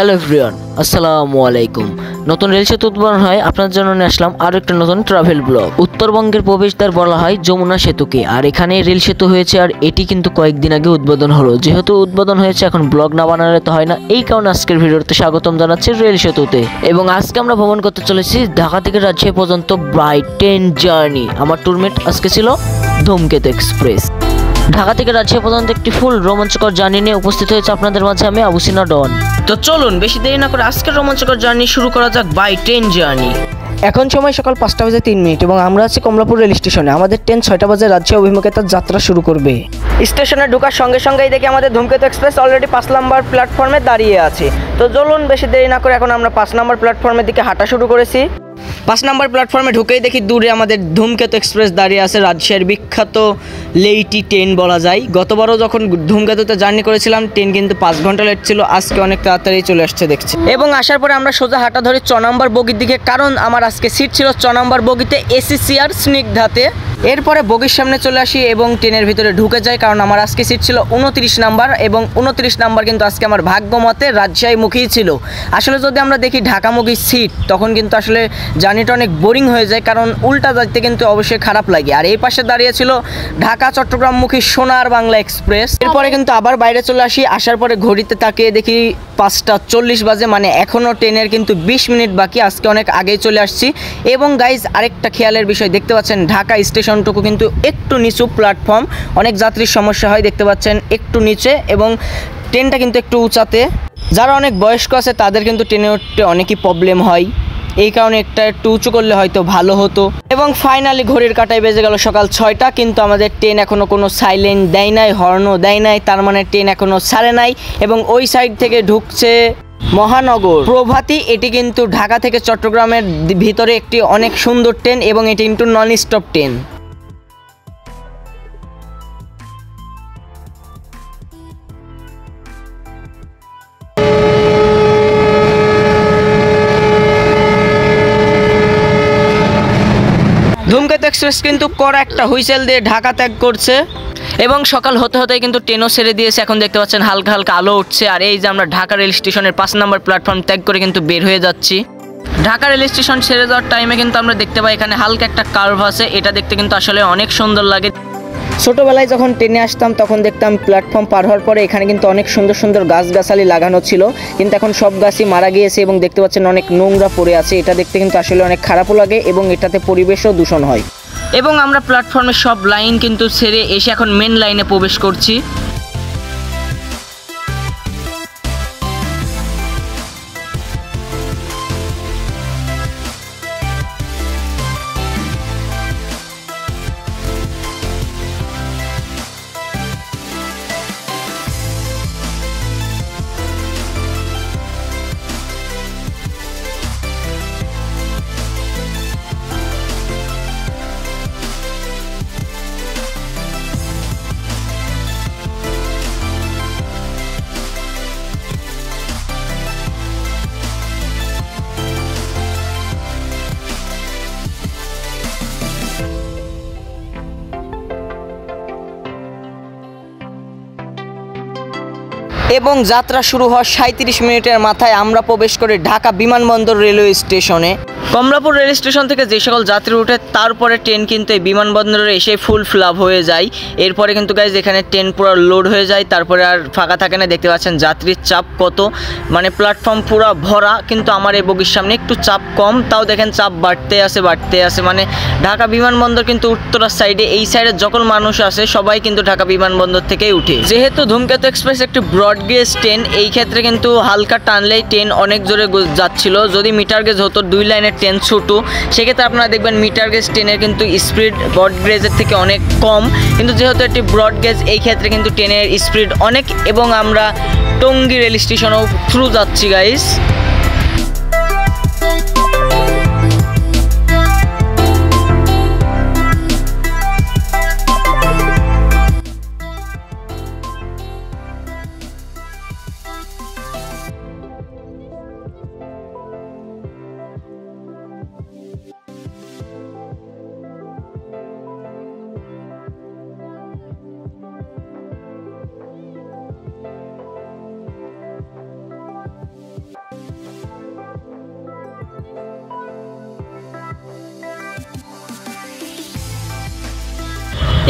Hello everyone, আসসালামু আলাইকুম। নতুন রেল সেতু উদ্বোধন হয় আপনার জন্য নিয়ে আসলাম আরও একটা নতুন ট্রাভেল ব্লগ। উত্তরবঙ্গের প্রবেশদ্বার বলা হয় যমুনা সেতুকে, আর এখানে রেল সেতু হয়েছে, আর এটি কিন্তু কয়েকদিন আগে উদ্বোধন হলো। যেহেতু উদ্বোধন হয়েছে এখন ব্লগ না বানালে তো হয় না, এই কারণে আজকের ভিডিওতে স্বাগতম জানাচ্ছি রেল সেতুতে। এবং আজকে আমরা ভ্রমণ করতে চলেছি ঢাকা থেকে রাজশাহী পর্যন্ত বাই ট্রেন জার্নি। আমার ট্যুরমেট আজকে ছিল ধূমকেতু এক্সপ্রেস। ঢাকা থেকে রাজশাহী পর্যন্ত একটি ফুল রোমাঞ্চকর জার্নি নিয়ে উপস্থিত হয়েছে আপনাদের মাঝে আমি আবুসিনা ডন। তো চলুন বেশি দেরি না করে আজকের রোমাঞ্চকর জার্নি শুরু করা যাক বাই ট্রেন জার্নি। এখন সময় সকাল 5:03 এবং আমরা আছি কমলাপুর রেল স্টেশনে। আমাদের ট্রেন 6টা বাজে রাজশাহী অভিমুখে তার যাত্রা শুরু করবে। স্টেশনে ঢোকার সঙ্গে সঙ্গেই দেখি আমাদের ধূমকেতু এক্সপ্রেস অলরেডি 5 নম্বর প্ল্যাটফর্মে দাঁড়িয়ে আছে। তো চলুন বেশি দেরি না করে এখন আমরা 5 নম্বর প্ল্যাটফর্মের দিকে হাঁটা শুরু করেছি। 5 নম্বর প্ল্যাটফর্মে ঢুকেই দেখি দূরে আমাদের ধূমকেতু এক্সপ্রেস দাঁড়িয়ে আছে। রাজশাহীর বিখ্যাত লেইটি ট্রেন বলা যায়। গতবারও যখন ধূমকেতুতে জার্নি করেছিলাম ট্রেন কিন্তু 5 ঘন্টা লেট ছিল, আজকে অনেক তাড়াতাড়ি চলে আসছে দেখছি। এবং আসার পরে আমরা সোজা হাঁটা ধরি 6 নম্বর বগির দিকে, কারণ আমার আজকে সিট ছিল 6 নম্বর বগিতে এসি চেয়ার স্নিগ্ধাতে। এরপরে বগির সামনে চলে আসি এবং ট্রেনের ভিতরে ঢুকে যাই, কারণ আমার আজকে সিট ছিল 29 নাম্বার এবং 29 নাম্বার কিন্তু আজকে আমার ভাগ্যমতে রাজশাহীমুখী ছিল। আসলে যদি আমরা দেখি ঢাকামুখী সিট তখন কিন্তু আসলে জার্নিটা অনেক বোরিং হয়ে যায়, কারণ উল্টা যাইতে কিন্তু অবশ্যই খারাপ লাগে। আর এই পাশে দাঁড়িয়ে ছিল ঢাকা চট্টগ্রামমুখী সোনার বাংলা এক্সপ্রেস। এরপরে কিন্তু আবার বাইরে চলে আসি। আসার পরে ঘড়িতে তাকিয়ে দেখি 5:40 বাজে, মানে এখনও ট্রেনের কিন্তু 20 মিনিট বাকি। আজকে অনেক আগেই চলে আসছি। এবং গাইজ আরেকটা খেয়ালের বিষয়, দেখতে পাচ্ছেন ঢাকা স্টেশনটুকু কিন্তু একটু নিচু প্ল্যাটফর্ম, অনেক যাত্রীর সমস্যা হয়, দেখতে পাচ্ছেন একটু নিচে এবং ট্রেনটা কিন্তু একটু উঁচাতে। যারা অনেক বয়স্ক আছে তাদের কিন্তু ট্রেনে উঠতে অনেকই প্রবলেম হয়, এই কারণে একটু উঁচু করলে হয়তো ভালো হতো। এবং ফাইনালি ঘড়ির কাঁটায় বেজে গেল সকাল 6টা, কিন্তু আমাদের ট্রেন এখনও কোনো সাইলেন্ট দেয় নাই, হর্নও দেয় নাই, তার মানে ট্রেন এখনও ছাড়ে নাই। এবং ওই সাইড থেকে ঢুকছে মহানগর প্রভাতী। এটি কিন্তু ঢাকা থেকে চট্টগ্রামের ভিতরে একটি অনেক সুন্দর ট্রেন এবং এটি কিন্তু নন স্টপ ট্রেন। ধূমকেতু এক্সপ্রেস কিন্তু কড়া একটা হুইসেল দিয়ে ঢাকা ত্যাগ করছে এবং সকাল হতে হতেই কিন্তু ট্রেনও ছেড়ে দিয়েছে। এখন দেখতে পাচ্ছেন হালকা হালকা আলো উঠছে। আর এই যে আমরা ঢাকা রেল স্টেশনের 5 নম্বর প্ল্যাটফর্ম ত্যাগ করে কিন্তু বের হয়ে যাচ্ছি। ঢাকা রেল স্টেশন ছেড়ে যাওয়ার টাইমে কিন্তু আমরা দেখতে পাই এখানে হালকা একটা কার্ভ আছে, এটা দেখতে কিন্তু আসলে অনেক সুন্দর লাগে। ছোটোবেলায় যখন ট্রেনে আসতাম তখন দেখতাম প্ল্যাটফর্ম পার হওয়ার পরে এখানে কিন্তু অনেক সুন্দর সুন্দর গাছগাছালি লাগানো ছিল, কিন্তু এখন সব গাছই মারা গিয়েছে এবং দেখতে পাচ্ছেন অনেক নোংরা পড়ে আছে। এটা দেখতে কিন্তু আসলে অনেক খারাপও লাগে এবং এটাতে পরিবেশও দূষণ হয়। এবং আমরা প্ল্যাটফর্মের সব লাইন কিন্তু ছেড়ে এসে এখন মেন লাইনে প্রবেশ করছি। এবং যাত্রা শুরু হওয়ার 37 মিনিটের মাথায় আমরা প্রবেশ করি ঢাকা বিমানবন্দর রেলওয়ে স্টেশনে। কমলাপুর রেল স্টেশন থেকে যে সকল যাত্রী উঠে তারপরে ট্রেন কিন্তু এই বিমানবন্দরে এসে ফুল ফিল হয়ে যায়। এরপরে কিন্তু গাইজ এখানে ট্রেন পুরো লোড হয়ে যায়, তারপরে আর ফাঁকা থাকে না। দেখতে পাচ্ছেন যাত্রীর চাপ কত, মানে প্ল্যাটফর্ম পুরো ভরা, কিন্তু আমার এই বগির সামনে একটু চাপ কম, তাও দেখেন চাপ বাড়তে আসে। মানে ঢাকা বিমানবন্দর কিন্তু উত্তরার সাইডে, এই সাইডে যখন মানুষ আসে সবাই কিন্তু ঢাকা বিমানবন্দর থেকেই উঠে। যেহেতু ধূমকেতু এক্সপ্রেস একটি ব্রড গেজ ট্রেন, এই ক্ষেত্রে কিন্তু হালকা টানলেই ট্রেন অনেক জোরে যাচ্ছিল। যদি মিটার গেজ হতো 2 লাইনের ট্রেন ছোটো, সেক্ষেত্রে আপনারা দেখবেন মিটার গেজ ট্রেনের কিন্তু স্পিড ব্রড গেজের থেকে অনেক কম, কিন্তু যেহেতু একটি ব্রড গেজ এই ক্ষেত্রে কিন্তু ট্রেনের স্পিড অনেক। এবং আমরা টঙ্গী রেল স্টেশনও থ্রু যাচ্ছি গাইস।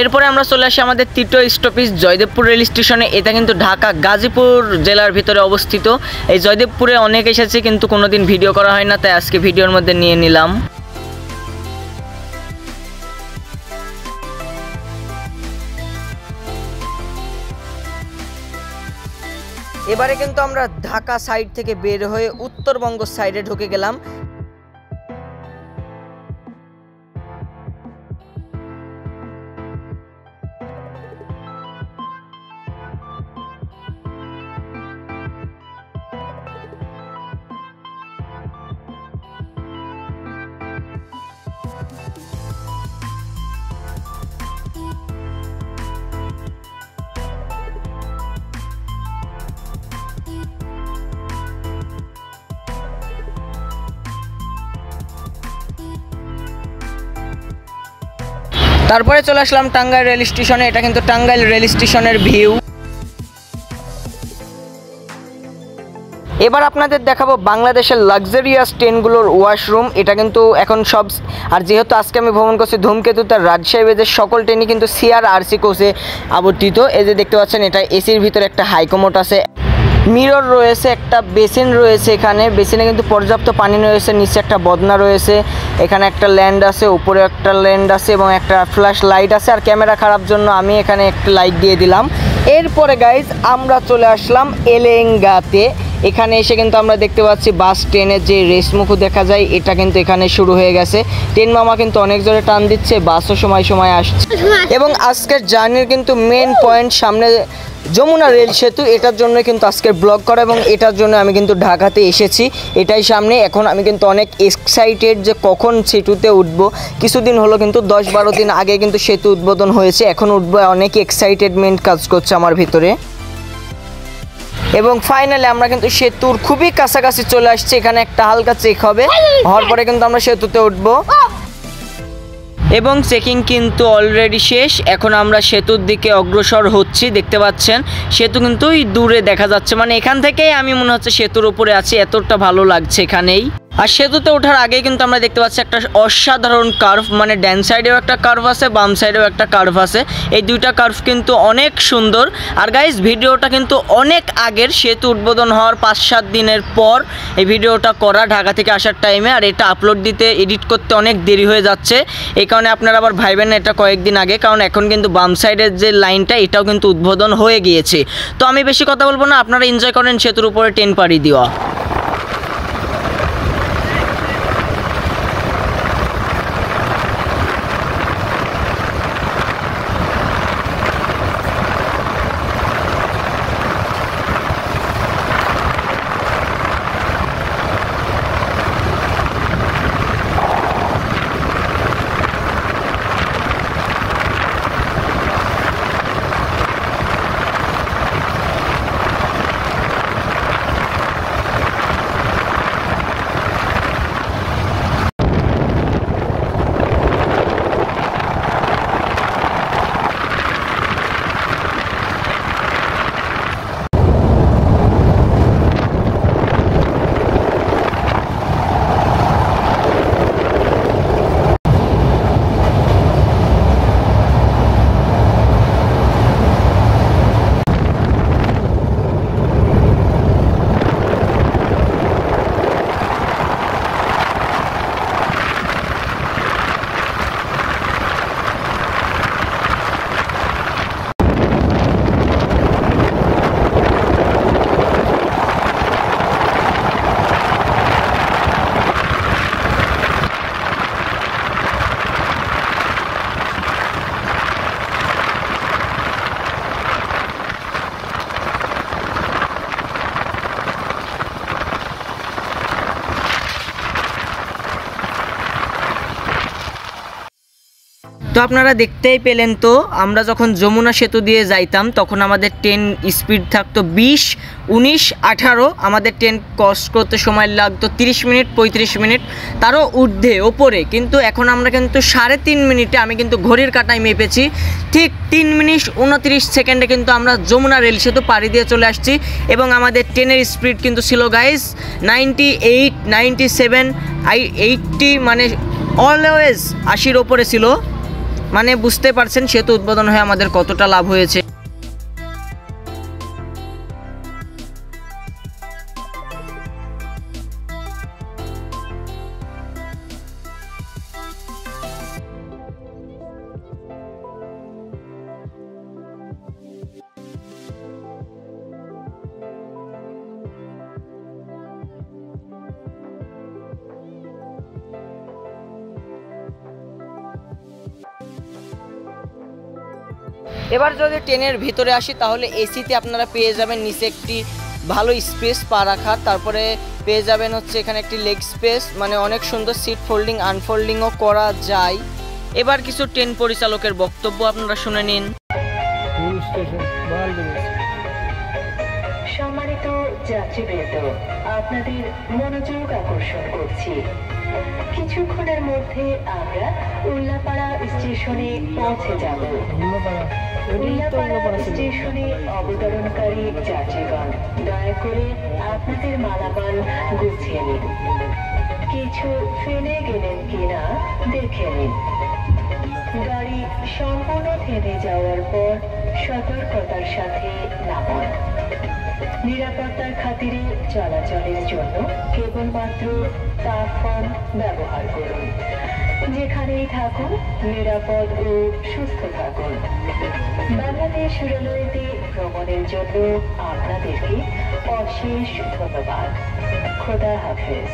এরপরে আমরা চলে আসি আমাদের তৃতীয় স্টপেজ জয়দেবপুর রেল স্টেশনে। এটা কিন্তু ঢাকা গাজীপুর জেলার ভিতরে অবস্থিত। এই জয়দেবপুরে অনেক এসেছে কিন্তু কোনোদিন ভিডিও করা হয় না, তাই আজকে ভিডিওর মধ্যে নিয়ে নিলাম। এবারে কিন্তু আমরা ঢাকা সাইড থেকে বের হয়ে উত্তরবঙ্গ সাইডে ঢুকে গেলাম। তারপরে চলে আসলাম টাঙ্গাইল রেল স্টেশনে। এটা কিন্তু টাঙ্গাইল রেল স্টেশনের ভিউ। এবার আপনাদের দেখাবো বাংলাদেশের লাক্সারিয়াস ট্রেনগুলোর ওয়াশরুম। এটা কিন্তু এখন সব, আর যেহেতু আজকে আমি ভ্রমণ করছি ধূমকেতু, তার রাজশাহী বেজের সকল ট্রেনই কিন্তু CRRC কোচে আবর্তিত। এই যে দেখতে পাচ্ছেন, এটা এসির ভিতরে একটা হাইকমোড আছে, মিরর রয়েছে, একটা বেসিন রয়েছে। এখানে বেসিনে কিন্তু পর্যাপ্ত পানি রয়েছে, নিচে একটা বদনা রয়েছে, এখানে একটা ল্যান্ড আছে, উপরে একটা ল্যান্ড আছে এবং একটা ফ্ল্যাশ লাইট আছে। আর ক্যামেরা খারাপ জন্য আমি এখানে একটা লাইট দিয়ে দিলাম। এরপরে গাইজ আমরা চলে আসলাম এলেঙ্গাতে। এখানে এসে কিন্তু আমরা দেখতে পাচ্ছি বাস ট্রেনের যে রেসমুখো দেখা যায়, এটা কিন্তু এখানে শুরু হয়ে গেছে। ট্রেন মামা কিন্তু অনেক জোরে টান দিচ্ছে, বাসও সময় সময় আসছে। এবং আজকের জার্নির কিন্তু মেন পয়েন্ট সামনে যমুনা রেল সেতু, এটার জন্য কিন্তু আজকের ব্লগ করা এবং এটার জন্য আমি কিন্তু ঢাকাতে এসেছি। এটাই সামনে। এখন আমি কিন্তু অনেক এক্সাইটেড যে কখন সেতুতে উঠব। কিছুদিন হলো কিন্তু 10-12 দিন আগে কিন্তু সেতু উদ্বোধন হয়েছে, এখন উঠবো। অনেক এক্সাইটেডমেন্ট কাজ করছে আমার ভিতরে। এবং ফাইনালি আমরা কিন্তু সেতুর খুবই কাছাকাছি চলে আসছি। এখানে একটা হালকা চেক হবে, হওয়ার পরে কিন্তু আমরা সেতুতে উঠবো। এবং চেকিং কিন্তু অলরেডি শেষ। এখন আমরা সেতুর দিকে অগ্রসর হচ্ছি। দেখতে পাচ্ছেন সেতু কিন্তু দূরে দেখা যাচ্ছে, মানে এখান থেকেই আমি মনে হচ্ছে সেতুর উপরে আছি, এতটা ভালো লাগছে এখানেই। আর সেতুতে ওঠার আগেই কিন্তু আমরা দেখতে পাচ্ছি একটা অসাধারণ কার্ভ, মানে ডান সাইডেও একটা কার্ভ আছে, বাম সাইডেও একটা কার্ভ আছে। এই দুইটা কার্ভ কিন্তু অনেক সুন্দর। আর গাইজ ভিডিওটা কিন্তু অনেক আগের, সেতু উদ্বোধন হওয়ার 5-7 দিনের পর এই ভিডিওটা করা ঢাকা থেকে আসার টাইমে। আর এটা আপলোড দিতে, এডিট করতে অনেক দেরি হয়ে যাচ্ছে। এই কারণে আপনারা আবার ভাইবেন না এটা কয়েকদিন আগে, কারণ এখন কিন্তু বাম সাইডের যে লাইনটা এটাও কিন্তু উদ্বোধন হয়ে গিয়েছে। তো আমি বেশি কথা বলবো না, আপনারা এনজয় করেন সেতুর উপরে ট্রেন পাড়ি দেওয়া। তো আপনারা দেখতেই পেলেন, তো আমরা যখন যমুনা সেতু দিয়ে যাইতাম তখন আমাদের ট্রেন স্পিড থাকতো 20, 19, 18। আমাদের ট্রেন ক্রস করতে সময় লাগতো 30 মিনিট, 35 মিনিট, তারও ঊর্ধ্বে ওপরে। কিন্তু এখন আমরা কিন্তু 3.5 মিনিটে, আমি কিন্তু ঘড়ির কাঁটায় মেপেছি, ঠিক 3 মিনিট 29 সেকেন্ডে কিন্তু আমরা যমুনা রেল সেতু পাড়ি দিয়ে চলে আসছি। এবং আমাদের ট্রেনের স্পিড কিন্তু ছিল গাইস 98, 97, 80, মানে অলওয়েজ 80-র ওপরে ছিল। মানে বুঝতে পারছেন সেতু উদ্বোধন হয়ে আমাদের কতটা লাভ হয়েছে। এবার যদি ট্রেনের ভিতরে আসি তাহলে এসিতে আপনারা পেয়ে যাবেন নিচে একটি ভালো স্পেস পা রাখার, তারপরে পেয়ে যাবেন হচ্ছে এখানে একটি লেগ স্পেস, মানে অনেক সুন্দর সিট ফোল্ডিং আনফোল্ডিংও করা যায়। এবার কিছু ট্রেন পরিচালকের বক্তব্য আপনারা শুনে নিন। সম্মানিত যাত্রীবৃন্দ, আপনাদের মনোযোগ আকর্ষণ করছি। কিছুক্ষণের মধ্যে আমরা উল্লাপাড়া স্টেশনে পৌঁছে যাব। উল্লাপাড়া স্টেশনে অবতরণকারী যাত্রীগণ দয়া করে আপনাদের মালামাল গুছিয়ে নিন। কিছু ফেলে গেলেন কিনা দেখে নিন। গাড়ি সম্পূর্ণ থেমে যাওয়ার পর সতর্কতার সাথে নামান। নিরাপত্তার খাতিরে চলাচলের জন্য কেবলমাত্র প্ল্যাটফর্ম ব্যবহার করুন। যেখানেই থাকুন নিরাপদ ও সুস্থ থাকুন। বাংলাদেশ রেলওয়েতে ভ্রমণের জন্য আপনাদেরকে অশেষ ধন্যবাদ। খোদা হাফেজ।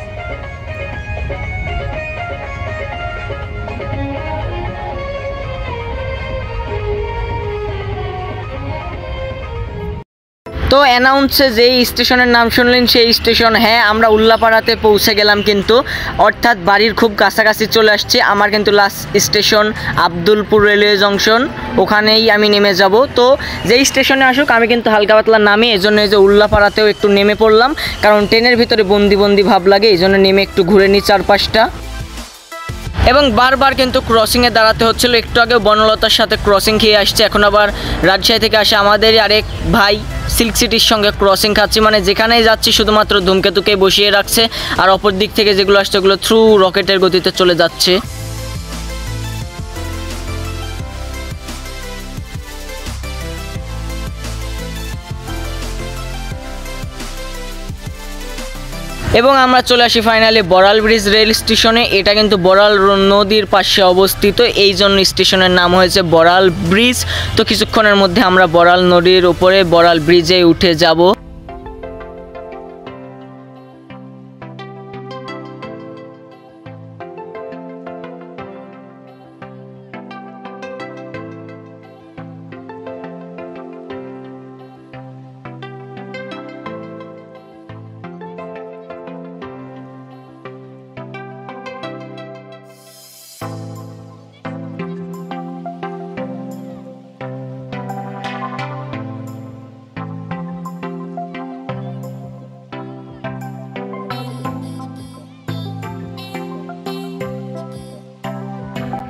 তো অ্যানাউন্সে যেই স্টেশনের নাম শুনলেন সেই স্টেশন, হ্যাঁ আমরা উল্লাপাড়াতে পৌঁছে গেলাম, কিন্তু অর্থাৎ বাড়ির খুব কাছাকাছি চলে আসছে। আমার কিন্তু last station Abdulpur railway junction, ওখানেই আমি নেমে যাব। তো যেই স্টেশনে আসুক আমি কিন্তু হালকা পাতলা নামে, এই জন্য এই যে উল্লাপাড়াতেও একটু নেমে পড়লাম, কারণ ট্রেনের ভিতরে বন্দি বন্দি ভাব লাগে, এই জন্য নেমে একটু ঘুরে নিই চারপাশটা। এবং বারবার কিন্তু ক্রসিংয়ে দাঁড়াতে হচ্ছিল। একটু আগেও বনলতার সাথে ক্রসিং খেয়ে আসছে, এখন আবার রাজশাহী থেকে আসে আমাদেরই আরেক ভাই সিল্ক সিটির সঙ্গে ক্রসিং খাচ্ছি। মানে যেখানেই যাচ্ছি শুধুমাত্র ধূমকেতুকে বসিয়ে রাখছে, আর অপর দিক থেকে যেগুলো আসছে ওগুলো থ্রু রকেটের গতিতে চলে যাচ্ছে। এবং আমরা চলে আসি ফাইনালি বড়াল ব্রিজ রেল স্টেশনে। এটা কিন্তু বড়াল নদীর পাশে অবস্থিত, এই জন্য স্টেশনের নাম হয়েছে বড়াল ব্রিজ। তো কিছুক্ষণের মধ্যে আমরা বড়াল নদীর উপরে বড়াল ব্রিজে উঠে যাব।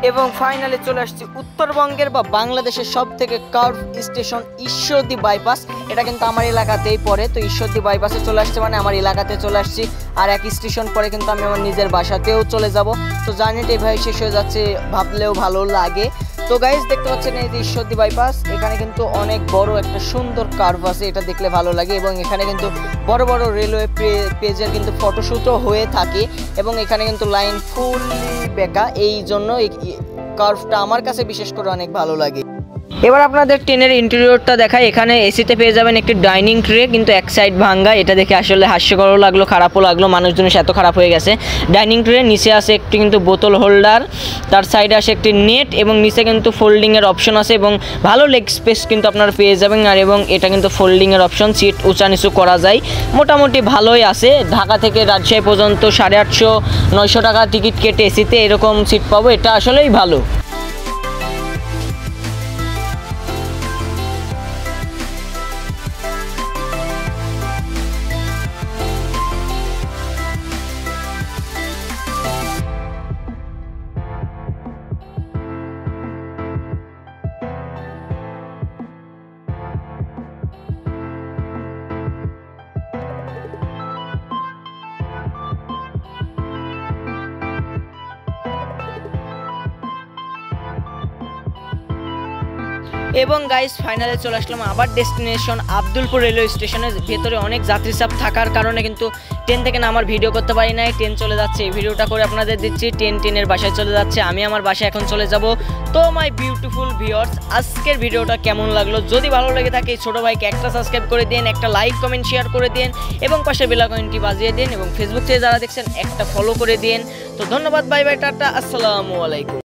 এবং ফাইনালি চলে আসছি উত্তরবঙ্গের বা বাংলাদেশের সব থেকে কার্ভ স্টেশন ঈশ্বরদী বাইপাস। এটা কিন্তু আমার এলাকাতেই পড়ে। তো ঈশ্বরদী বাইপাসে চলে আসছে মানে আমার এলাকাতে চলে আসছি, আর এক স্টেশন পরে কিন্তু আমি আমার নিজের বাসাতেও চলে যাব। তো জার্নিটা এভাবে শেষ হয়ে যাচ্ছে, ভাবলেও ভালো লাগে। তো গাইজ দেখতে পাচ্ছেন এই যে ঈশ্বরদী বাইপাস, এখানে কিন্তু অনেক বড় একটা সুন্দর কার্ভ আছে, এটা দেখলে ভালো লাগে। এবং এখানে কিন্তু বড় বড় রেলওয়ে পেজের কিন্তু ফটোশ্যুটও হয়ে থাকে, এবং এখানে কিন্তু লাইন ফুললি বেঁকা, এই জন্য এই কার্ভটা আমার কাছে বিশেষ করে অনেক ভালো লাগে। এবার আপনাদের ট্রেনের ইন্টেরিয়রটা দেখায়। এখানে এসিতে পেয়ে যাবেন একটি ডাইনিং ট্রে, কিন্তু এক সাইড ভাঙ্গা। এটা দেখে আসলে হাস্যকরও লাগলো, খারাপও লাগলো, মানুষজনের এত খারাপ হয়ে গেছে। ডাইনিং ট্রে নিচে আছে একটি কিন্তু বোতল হোল্ডার, তার সাইডে আসে একটি নেট, এবং নিচে কিন্তু ফোল্ডিংয়ের অপশন আছে, এবং ভালো লেগ স্পেস কিন্তু আপনারা পেয়ে যাবেন। আর এবং এটা কিন্তু ফোল্ডিংয়ের অপশন, সিট উঁচা নিচু করা যায়, মোটামুটি ভালোই আছে। ঢাকা থেকে রাজশাহী পর্যন্ত 850-900 টাকা টিকিট কেটে এসিতে এরকম সিট পাবো, এটা আসলেই ভালো। এবং গাইস ফাইনালে চলে আসলাম আবার ডেস্টিনেশন আব্দুলপুর রেলওয়ে স্টেশনের ভেতরে অনেক যাত্রী চাপ থাকার কারণে কিন্তু ট্রেন থেকে না আমার ভিডিও করতে পারি নাই। ট্রেন চলে যাচ্ছে, এই ভিডিওটা করে আপনাদের দিচ্ছি। ট্রেনের বাসায় চলে যাচ্ছে, আমি আমার বাসায় এখন চলে যাব। তো মাই বিউটিফুল ভিউয়ার্স, আজকের ভিডিওটা কেমন লাগলো? যদি ভালো লেগে থাকে ছোটো ভাইকে একটা সাবস্ক্রাইব করে দিন, একটা লাইক কমেন্ট শেয়ার করে দিন এবং পাশে বেল আইকনটি বাজিয়ে দিন এবং ফেসবুক থেকে যারা দেখছেন একটা ফলো করে দিন। তো ধন্যবাদ, বাই বাই, টাটা, আসসালামু আলাইকুম।